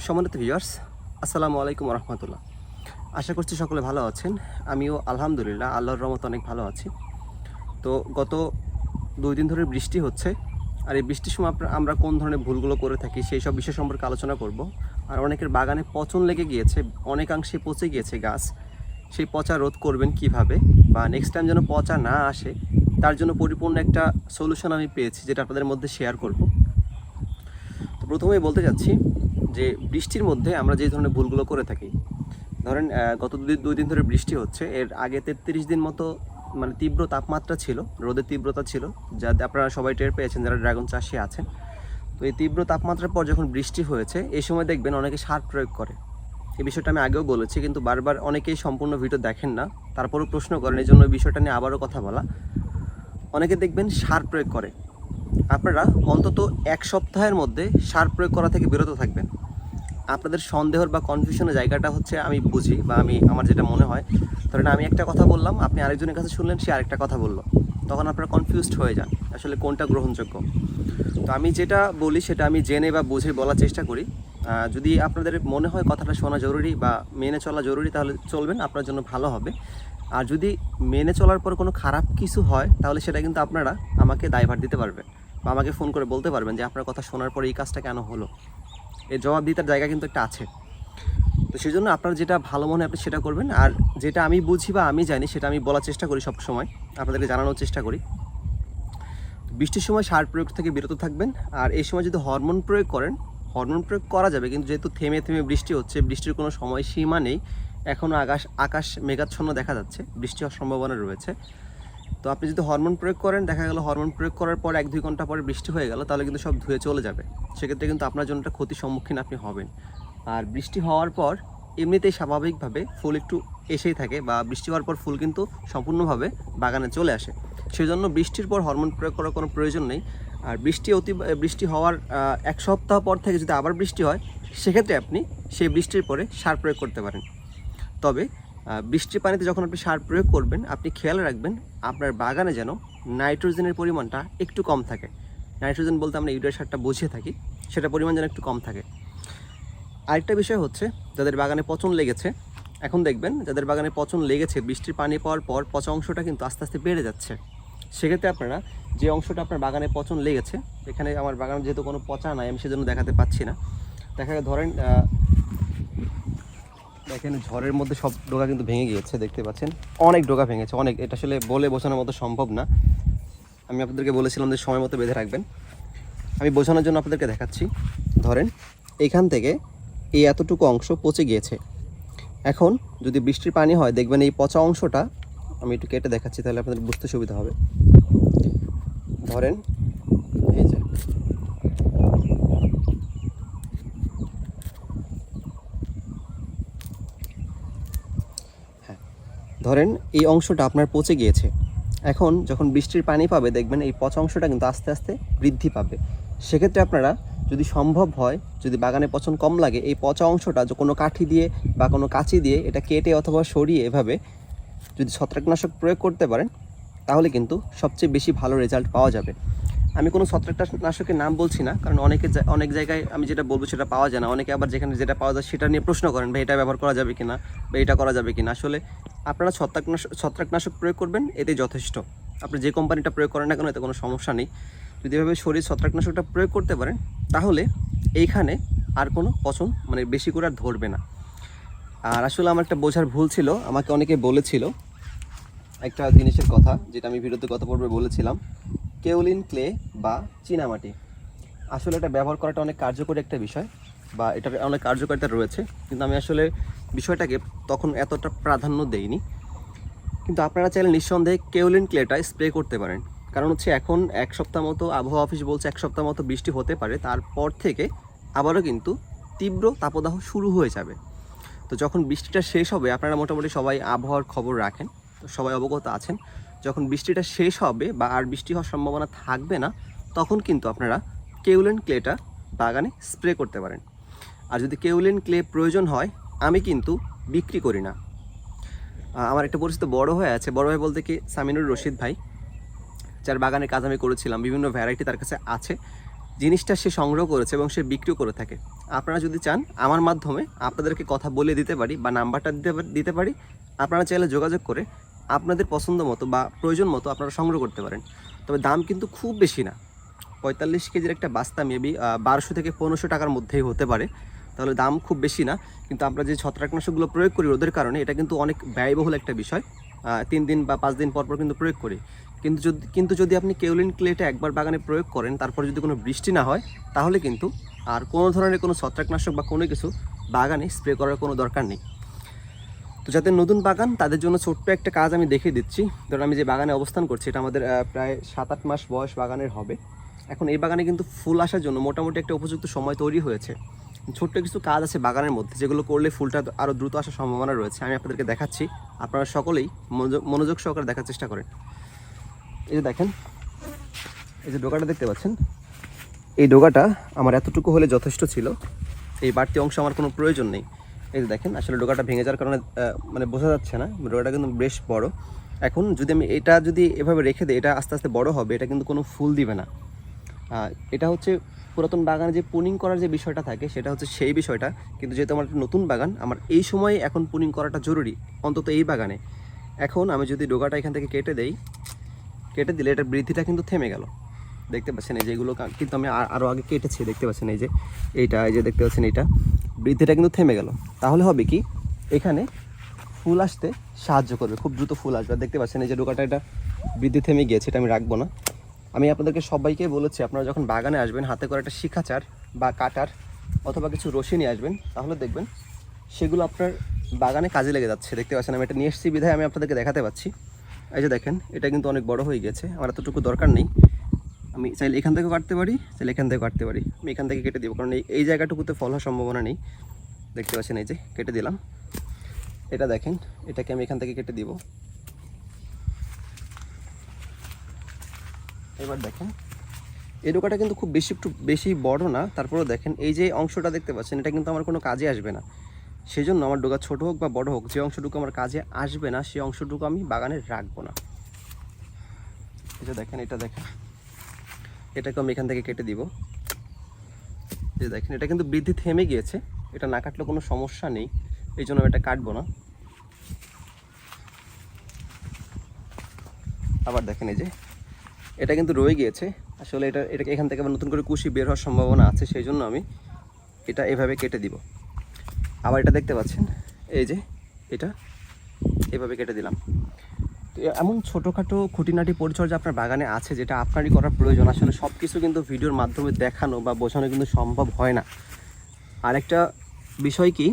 সম্মানিত ভিউয়ার্স, আসসালামু আলাইকুম রহমতুল্লাহ। আশা করছি সকলে ভালো আছেন। আমিও আলহামদুলিল্লাহ আল্লাহর রহমতে অনেক ভালো আছি। তো গত 2 দিন ধরে বৃষ্টি হচ্ছে, আর এই বৃষ্টির সময় আমরা কোন ধরনের ভুলগুলো করে থাকি সেই সব বিষয় সম্পর্কে আলোচনা করব। আর অনেকের বাগানে পচন লেগে গিয়েছে, অনেকাংশে পচে গিয়েছে গাছ। সেই পচা রোধ করবেন কিভাবে, বা নেক্সট টাইম যেন পচা না আসে তার জন্য পরিপূর্ণ একটা সলিউশন আমি পেয়েছি, যেটা আপনাদের মধ্যে শেয়ার করব। তো প্রথমেই বলতে যাচ্ছি যে বৃষ্টির মধ্যে আমরা যে ধরনের ভুলগুলো করে থাকি, ধরেন গত 2 দিন ধরে বৃষ্টি হচ্ছে, এর আগে 33 দিন মতো মানে তীব্র তাপমাত্রা ছিল, রোদের তীব্রতা ছিল, যাতে আপনারা সবাই টের পেয়েছেন যারা ড্রাগন চাষি আছেন। তো এই তীব্র তাপমাত্রার পর যখন বৃষ্টি হয়েছে, এই সময় দেখবেন অনেকে সার প্রয়োগ করে। এই বিষয়টা আমি আগেও বলেছি, কিন্তু বারবার অনেকেই সম্পূর্ণ ভিডিও দেখেন না, তারপরেও প্রশ্ন করেন, এই জন্য এই বিষয়টা নিয়ে আবারও কথা বলা। অনেকে দেখবেন সার প্রয়োগ করে। আপনারা অন্তত 1 সপ্তাহের মধ্যে সার প্রয়োগ করা থেকে বিরত থাকবেন। আপনাদের সন্দেহর বা কনফিউশনের জায়গাটা হচ্ছে, আমি বুঝি বা আমার যেটা মনে হয়, ধরেন আমি একটা কথা বললাম, আপনি আরেকজনের কাছে শুনলেন, সে আরেকটা কথা বললো, তখন আপনারা কনফিউজড হয়ে যান আসলে কোনটা গ্রহণযোগ্য। তো আমি যেটা বলি সেটা আমি জেনে বা বুঝে বলার চেষ্টা করি। যদি আপনাদের মনে হয় কথাটা শোনা জরুরি বা মেনে চলা জরুরি, তাহলে চলবেন, আপনার জন্য ভালো হবে। আর যদি মেনে চলার পর কোনো খারাপ কিছু হয়, তাহলে সেটা কিন্তু আপনারা আমাকে দায়ভার দিতে পারবেন বা আমাকে ফোন করে বলতে পারবেন যে আপনার কথা শোনার পরে এই কাজটা কেন হলো। এর জবাবদিহিতার জায়গা কিন্তু একটা আছে। তো সেই জন্য আপনার যেটা ভালো মনে হয় আপনি সেটা করবেন, আর যেটা আমি বুঝি বা আমি জানি সেটা আমি বলার চেষ্টা করি, সবসময় আপনাদেরকে জানানোর চেষ্টা করি। বৃষ্টির সময় সার প্রয়োগ থেকে বিরত থাকবেন। আর এই সময় যদি হরমোন প্রয়োগ করেন, হরমোন প্রয়োগ করা যাবে, কিন্তু যেহেতু থেমে থেমে বৃষ্টি হচ্ছে, বৃষ্টির কোনো সময় সীমা নেই, এখনও আকাশ মেঘাচ্ছন্ন দেখা যাচ্ছে, বৃষ্টি হওয়ার সম্ভাবনা রয়েছে। তো আপনি যদি হরমোন প্রয়োগ করেন, দেখা গেল হরমোন প্রয়োগ করার পর 1-2 ঘন্টা পরে বৃষ্টি হয়ে গেল, তাহলে কিন্তু সব ধুয়ে চলে যাবে। সেক্ষেত্রে কিন্তু আপনার জন্য একটা ক্ষতির সম্মুখীন আপনি হবেন। আর বৃষ্টি হওয়ার পর এমনিতেই স্বাভাবিকভাবে ফুল একটু এসেই থাকে, বা বৃষ্টি হওয়ার পর ফুল কিন্তু সম্পূর্ণভাবে বাগানে চলে আসে। সেই জন্য বৃষ্টির পর হরমোন প্রয়োগ করার কোনো প্রয়োজন নেই। আর বৃষ্টি হওয়ার 1 সপ্তাহ পর থেকে যদি আবার বৃষ্টি হয়, সেক্ষেত্রে আপনি সেই বৃষ্টির পরে সার প্রয়োগ করতে পারেন। তবে বৃষ্টির পানিতে যখন আপনি সার প্রয়োগ করবেন, আপনি খেয়াল রাখবেন আপনার বাগানে যেন নাইট্রোজেনের পরিমাণটা একটু কম থাকে। নাইট্রোজেন বলতে আমরা ইউরিয়া সারটা বুঝিয়ে থাকি, সেটা পরিমাণ যেন একটু কম থাকে। আরেকটা বিষয় হচ্ছে, যাদের বাগানে পচন লেগেছে, এখন দেখবেন যাদের বাগানে পচন লেগেছে, বৃষ্টির পানি পাওয়ার পর পচা অংশটা কিন্তু আস্তে আস্তে বেড়ে যাচ্ছে। সেক্ষেত্রে আপনারা যে অংশটা আপনার বাগানে পচন লেগেছে, এখানে আমার বাগানে যেহেতু কোনো পচা নাই, আমি সেজন্য দেখাতে পাচ্ছি না। ধরেন দেখেন ঝড়ের মধ্যে সব ডোকা কিন্তু ভেঙে গিয়েছে, দেখতে পাচ্ছেন অনেক ডোকা ভেঙেছে, অনেক। এটা আসলে বলে বোঝানোর মতো সম্ভব না। আমি আপনাদেরকে বলেছিলাম যে সময় মতো বেঁধে রাখবেন, আমি বোঝানোর জন্য আপনাদেরকে দেখাচ্ছি। ধরেন এখান থেকে এই এতটুকু অংশ পচে গিয়েছে। এখন যদি বৃষ্টির পানি হয়, দেখবেন এই পচা অংশটা, আমি একটু কেটে দেখাচ্ছি তাহলে আপনাদের বুঝতে সুবিধা হবে। ধরেন এই যে, ধরেন এই অংশটা আপনার পচে গিয়েছে। এখন যখন বৃষ্টির পানি পাবে, দেখবেন এই পচা অংশটা কিন্তু আস্তে আস্তে বৃদ্ধি পাবে। সেক্ষেত্রে আপনারা যদি সম্ভব হয়, যদি বাগানে পচন কম লাগে, এই পচা অংশটা যে কোনো কাঠি দিয়ে বা কোনো কাঁচি দিয়ে এটা কেটে অথবা সরিয়ে এভাবে যদি ছত্রাকনাশক প্রয়োগ করতে পারেন, তাহলে কিন্তু সবচেয়ে বেশি ভালো রেজাল্ট পাওয়া যাবে। আমি কোনো ছত্রাকনাশকের নাম বলছি না, কারণ অনেক জায়গায় আমি যেটা বলবো সেটা পাওয়া যায় না। অনেকে আবার যেখানে যেটা পাওয়া যায় সেটা নিয়ে প্রশ্ন করেন, ভাই এটা ব্যবহার করা যাবে কিনা বা এটা করা যাবে কিনা। আসলে আপনারা ছত্রাকনাশক প্রয়োগ করবেন, এতে যথেষ্ট। আপনি যে কোম্পানিটা প্রয়োগ করেন না কেন, এতে কোনো সমস্যা নেই। যদি এভাবে শরীর ছত্রাকনাশকটা প্রয়োগ করতে পারেন, তাহলে এইখানে আর কোনো পচন মানে বেশি করে আর ধরবে না। আর আসলে আমার একটা বোঝার ভুল ছিল, আমাকে অনেকে বলেছিল একটা জিনিসের কথা, যেটা আমি ভিডিওতে গত পর্বে বলেছিলাম, কেওলিন ক্লে বা চীনামাটি। আসলে এটা ব্যবহার করাটা অনেক কার্যকরী একটা বিষয়, বা এটার অনেক কার্যকারিতা রয়েছে, কিন্তু আমি আসলে বিষয়টাকে তখন এতটা প্রাধান্য দেইনি। কিন্তু আপনারা চাইলে নিঃসন্দেহে কেওলিন ক্লেটা স্প্রে করতে পারেন। কারণ হচ্ছে এখন 1 সপ্তাহ মতো, আবহাওয়া অফিস বলছে 1 সপ্তাহ মতো বৃষ্টি হতে পারে, তারপর থেকে আবারও কিন্তু তীব্র তাপদাহ শুরু হয়ে যাবে। তো যখন বৃষ্টিটা শেষ হবে, আপনারা মোটামুটি সবাই আবহাওয়ার খবর রাখেন, তো সবাই অবগত আছেন, যখন বৃষ্টিটা শেষ হবে বা আর বৃষ্টি হওয়ার সম্ভাবনা থাকবে না, তখন কিন্তু আপনারা কেওলিন ক্লেটা বাগানে স্প্রে করতে পারেন। আর যদি কেওলিন ক্লে প্রয়োজন হয়, আমি কিন্তু বিক্রি করি না। আমার একটা পরিচিত বড় ভাই আছে, বড় ভাই বলতে কি সামিনুর রশিদ ভাই, যার বাগানের কাজ আমি করেছিলাম, বিভিন্ন ভ্যারাইটি তার কাছে আছে। জিনিসটা সে সংগ্রহ করেছে এবং সে বিক্রিও করে থাকে। আপনারা যদি চান আমার মাধ্যমে আপনাদেরকে কথা বলে দিতে পারি বা নাম্বারটা দিতে পারি, আপনারা চাইলে যোগাযোগ করে আপনাদের পছন্দ মতো বা প্রয়োজন মতো আপনারা সংগ্রহ করতে পারেন। তবে দাম কিন্তু খুব বেশি না, 45 কেজির একটা বাস্তা মেবি 1200 থেকে 1500 টাকার মধ্যেই হতে পারে, তাহলে দাম খুব বেশি না। কিন্তু আমরা যে ছত্রাকনাশকগুলো প্রয়োগ করি ওদের কারণে এটা কিন্তু অনেক ব্যয়বহুল একটা বিষয়। 3 দিন বা 5 দিন পর পর কিন্তু প্রয়োগ করি। কিন্তু যদি আপনি কেওলিন ক্লেটা একবার বাগানে প্রয়োগ করেন, তারপর যদি কোনো বৃষ্টি না হয়, তাহলে কিন্তু আর কোনো ধরনের কোনো ছত্রাকনাশক বা কোনো কিছু বাগানে স্প্রে করার কোনো দরকার নেই। তো যাদের নতুন বাগান তাদের জন্য ছোট্ট একটা কাজ আমি দেখিয়ে দিচ্ছি। ধরুন আমি যে বাগানে অবস্থান করছি এটা আমাদের প্রায় 7-8 মাস বয়স বাগানের হবে। এখন এই বাগানে কিন্তু ফুল আসার জন্য মোটামুটি একটা উপযুক্ত সময় তৈরি হয়েছে। ছোট্ট কিছু কাজ আছে বাগানের মধ্যে যেগুলো করলে ফুলটা আরও দ্রুত আসার সম্ভাবনা রয়েছে। আমি আপনাদেরকে দেখাচ্ছি, আপনারা সকলেই মনোযোগ সহকারে দেখার চেষ্টা করেন। এই যে দেখেন, এই যে ডোকাটা দেখতে পাচ্ছেন, এই ডোকাটা আমার এতটুকু হলে যথেষ্ট ছিল, এই বাড়তি অংশ আমার কোনো প্রয়োজন নেই। এই যে দেখেন, আসলে ডোকাটা ভেঙে যাওয়ার কারণে মানে বোঝা যাচ্ছে না, ডোকাটা কিন্তু বেশ বড়। এখন যদি আমি এটা যদি এভাবে রেখে দিই, এটা আস্তে আস্তে বড় হবে, এটা কিন্তু কোনো ফুল দিবে না। এটা হচ্ছে পুরাতন বাগানে যে পুনিং করার যে বিষয়টা থাকে সেটা হচ্ছে সেই বিষয়টা। কিন্তু যেহেতু আমার একটা নতুন বাগান, আমার এই সময়ে এখন পুনিং করাটা জরুরি, অন্তত এই বাগানে। এখন আমি যদি ডোকাটা এখান থেকে কেটে দিলে এটার বৃদ্ধিটা কিন্তু থেমে গেল। দেখতে পাচ্ছেন এই যে এগুলো কিন্তু আমি আরও আগে কেটেছি, দেখতে পাচ্ছেন এই যে এই যে দেখতে পাচ্ছেন এইটা, বৃদ্ধিটা কিন্তু থেমে গেল। তাহলে হবে কি, এখানে ফুল আসতে সাহায্য করবে, খুব দ্রুত ফুল আসবে। দেখতে পাচ্ছেন এই যে ডোকাটা এটা বৃদ্ধি থেমে গিয়েছে, এটা আমি রাখবো না। আমি আপনাদেরকে সবাইকে বলেছি, আপনারা যখন বাগানে আসবেন হাতে করে একটা শিখাচার বা কাটার অথবা কিছু রশি নিয়ে আসবেন, তাহলে দেখবেন সেগুলো আপনার বাগানে কাজে লেগে যাচ্ছে। দেখতে পাচ্ছেন আমি এটা নিয়ে এসেছি বিধায় আমি আপনাদেরকে দেখাতে পাচ্ছি। এই যে দেখেন, এটা কিন্তু অনেক বড় হয়ে গেছে, আমার এতটুকু দরকার নেই। আমি চাইলে এখান থেকেও কাটতে পারি, চাইলে এখান থেকে কাটতে পারি। আমি এখান থেকে কেটে দিব, কারণ এই জায়গাটুকুতে ফল হওয়ার সম্ভাবনা নেই। দেখতে পাচ্ছেন এই যে কেটে দিলাম। এটা দেখেন, এটাকে আমি এখান থেকে কেটে দিব। এবার দেখেন, এই ডোকাটা কিন্তু খুব একটু বেশি বড় না, তারপরেও দেখেন এই যে অংশটা দেখতে পাচ্ছেন, এটা কিন্তু আমার কোনো কাজে আসবে না। সেই জন্য আমার ডোকা ছোটো হোক বা বড় হোক, যে অংশটুকু আমার কাজে আসবে না সেই অংশটুকু আমি বাগানে রাখবো না। এটা দেখেন, এটাকে আমি এখান থেকে কেটে দিব। যে দেখেন, এটা কিন্তু বৃদ্ধি থেমে গিয়েছে, এটা না কাটলে কোনো সমস্যা নেই, এই জন্য আমি এটা কাটবো না। আবার দেখেন এই যে এটা কিন্তু রয়ে গিয়েছে, আসলে এটাকে এখান থেকে আবার নতুন করে কুশি বের হওয়ার সম্ভাবনা আছে, সেই জন্য আমি এটা এভাবে কেটে দিব। আবার এটা দেখতে পাচ্ছেন এই যে এটা এভাবে কেটে দিলাম। তো এমন ছোটোখাটো খুঁটিনাটি পরিচর্যা আপনার বাগানে আছে যেটা আপনারই করার প্রয়োজন। আসলে সব কিছু কিন্তু ভিডিওর মাধ্যমে দেখানো বা বোঝানো কিন্তু সম্ভব হয় না। আরেকটা বিষয় কি,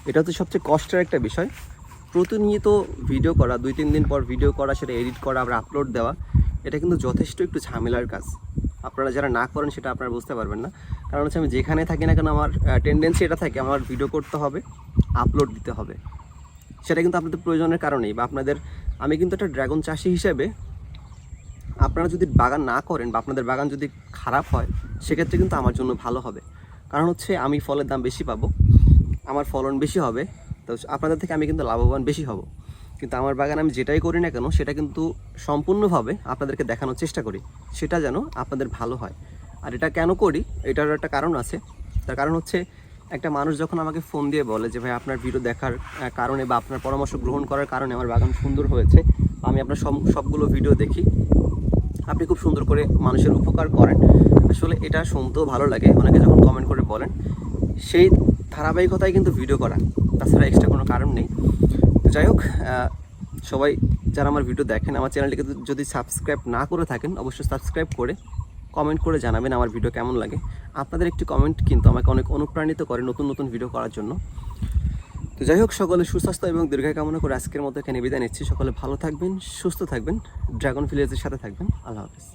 এটা হচ্ছে সবচেয়ে কষ্টের একটা বিষয়, প্রতিনিয়ত ভিডিও করা, 2-3 দিন পর ভিডিও করা, সেটা এডিট করা, আবার আপলোড দেওয়া, এটা কিন্তু যথেষ্ট একটু ঝামেলার কাজ। আপনারা যারা না করেন সেটা আপনারা বুঝতে পারবেন না। কারণ হচ্ছে আমি যেখানে থাকি না কেন আমার টেন্ডেন্সি এটা থাকে, আমার ভিডিও করতে হবে, আপলোড দিতে হবে। সেটা কিন্তু আপনাদের প্রয়োজনের কারণেই বা আমি কিন্তু একটা ড্রাগন চাষি হিসেবে আপনারা যদি বাগান না করেন বা আপনাদের বাগান যদি খারাপ হয়, সেক্ষেত্রে কিন্তু আমার জন্য ভালো হবে। কারণ হচ্ছে আমি ফলের দাম বেশি পাবো, আমার ফলন বেশি হবে, তো আপনাদের থেকে আমি কিন্তু লাভবান বেশি হব। কিন্তু আমার বাগান আমি যেটাই করি না কেন সেটা কিন্তু সম্পূর্ণভাবে আপনাদেরকে দেখানোর চেষ্টা করি, সেটা যেন আপনাদের ভালো হয়। আর এটা কেন করি, এটার একটা কারণ আছে। তার কারণ হচ্ছে, একটা মানুষ যখন আমাকে ফোন দিয়ে বলে যে ভাই আপনার ভিডিও দেখার কারণে বা আপনার পরামর্শ গ্রহণ করার কারণে আমার বাগান সুন্দর হয়েছে, আমি আপনার সবগুলো ভিডিও দেখি, আপনি খুব সুন্দর করে মানুষের উপকার করেন, আসলে এটা শুনতেও ভালো লাগে। অনেকে যখন কমেন্ট করে বলেন, সেই ধারাবাহিকতায় কিন্তু ভিডিও করা, তাছাড়া এক্সট্রা কোনো কারণ নেই। তো যাই হোক, সবাই যারা আমার ভিডিও দেখেন, আমার চ্যানেলটিকে যদি সাবস্ক্রাইব না করে থাকেন, অবশ্যই সাবস্ক্রাইব করে কমেন্ট করে জানাবেন আমার ভিডিও কেমন লাগে। আপনাদের একটি কমেন্ট কিন্তু আমাকে অনেক অনুপ্রাণিত করে নতুন নতুন ভিডিও করার জন্য। তো যাই হোক, সকলে সুস্বাস্থ্য এবং দীর্ঘায়ু কামনা করে আজকের মতো এখানে বিদায় নিচ্ছি। সকলে ভালো থাকবেন, সুস্থ থাকবেন, ড্রাগন ভিলেজের সাথে থাকবেন। আল্লাহ হাফেজ।